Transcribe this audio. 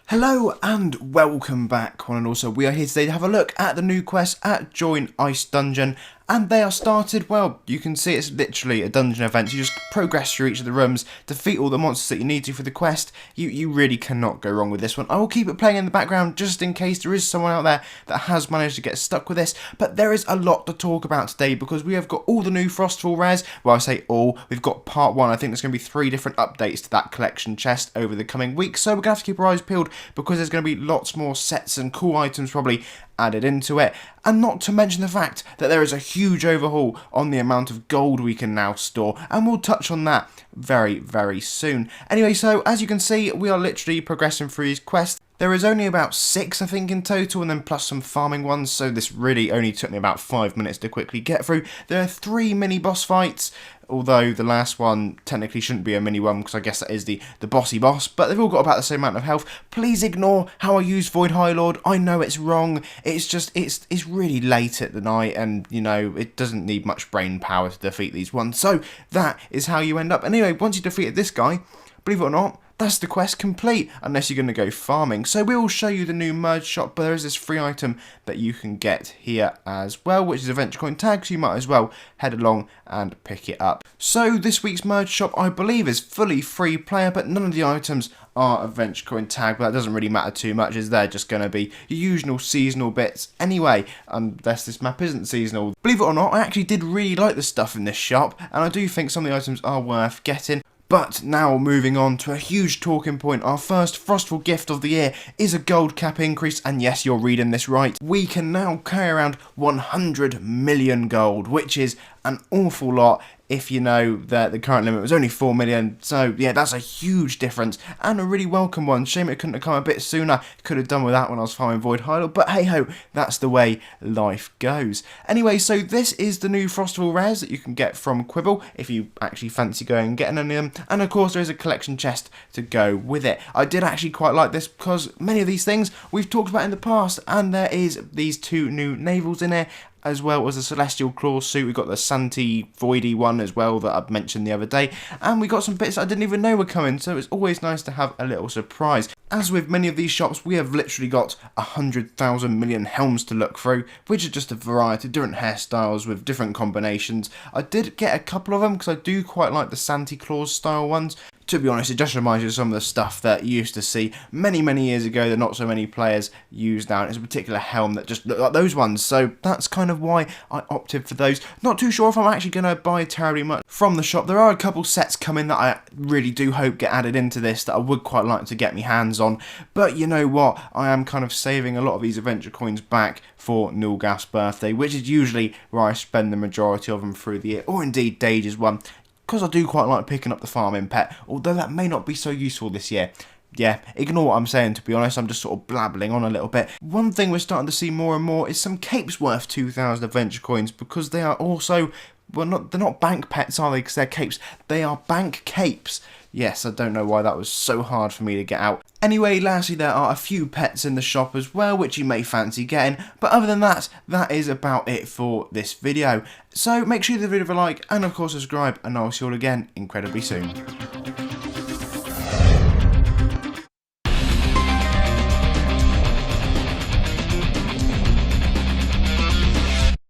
Hello and welcome back, one and all. So we are here today to have a look at the new quest at Join IceDungeon, and they are started, well, you can see it's literally a dungeon event. You just progress through each of the rooms, defeat all the monsters that you need to for the quest. You really cannot go wrong with this one. I will keep it playing in the background just in case there is someone out there that has managed to get stuck with this, but there is a lot to talk about today because we have got all the new Frostval Rares. Well, I say all, we've got part 1. I think there's going to be 3 different updates to that collection chest over the coming weeks, so we're going to have to keep our eyes peeled because there's going to be lots more sets and cool items probably added into it, and not to mention the fact that there is a huge overhaul on the amount of gold we can now store, and we'll touch on that very soon. Anyway, so as you can see, we are literally progressing through these quests. There is only about 6, I think, in total, and then plus some farming ones, so this really only took me about 5 minutes to quickly get through. There are 3 mini boss fights, although the last one technically shouldn't be a mini one because I guess that is the bossy boss, but they've all got about the same amount of health. Please ignore how I use Void High Lord. I know it's wrong. It's just, it's really late at the night, and, you know, it doesn't need much brain power to defeat these ones, so that is how you end up. Anyway, once you defeated this guy, believe it or not, that's the quest complete, unless you're going to go farming. So we will show you the new merge shop, but there is this free item that you can get here as well, which is a venture coin tag, so you might as well head along and pick it up. So this week's merge shop, I believe, is fully free player, but none of the items are a venture coin tag, but that doesn't really matter too much, as they're just going to be your usual seasonal bits anyway, unless this map isn't seasonal. Believe it or not, I actually did really like the stuff in this shop, and I do think some of the items are worth getting. But now moving on to a huge talking point, our first Frostval gift of the year is a gold cap increase, and yes, you're reading this right. We can now carry around 100 million gold, which is an awful lot if you know that the current limit was only 4 million, so yeah, that's a huge difference, and a really welcome one. Shame it couldn't have come a bit sooner. Could have done with that when I was farming Void High Lord, but hey ho, that's the way life goes. Anyway, so this is the new Frostval Rares that you can get from Quibble, if you actually fancy going and getting any of them, and of course there is a collection chest to go with it. I did actually quite like this because many of these things we've talked about in the past, and there is these 2 new navels in here, as well as the Celestial Claw suit. We got the Santi Voidy one as well that I've mentioned the other day, and we got some bits I didn't even know were coming, so it's always nice to have a little surprise. As with many of these shops, we have literally got 100,000 million helms to look through, which are just a variety of different hairstyles with different combinations. I did get a couple of them because I do quite like the Santa Claus style ones. To be honest, it just reminds you of some of the stuff that you used to see many years ago that not so many players use now. It's a particular helm that just look like those ones, so that's kind of why I opted for those. Not too sure if I'm actually going to buy terribly much from the shop. There are a couple sets coming that I really do hope get added into this that I would quite like to get my hands on, but you know what, I am kind of saving a lot of these adventure coins back for Nulgaf's birthday, which is usually where I spend the majority of them through the year, or indeed Dage's one, because I do quite like picking up the farming pet, although that may not be so useful this year. Yeah, ignore what I'm saying, to be honest, I'm just sort of blabbling on a little bit. One thing we're starting to see more and more is some capes worth 2,000 adventure coins, because they are also, well, they're not bank pets, are they, because they're capes, they are bank capes. Yes, I don't know why that was so hard for me to get out. Anyway, lastly, there are a few pets in the shop as well, which you may fancy getting, but other than that, that is about it for this video. So make sure you give the video a like, and of course subscribe, and I'll see you all again incredibly soon.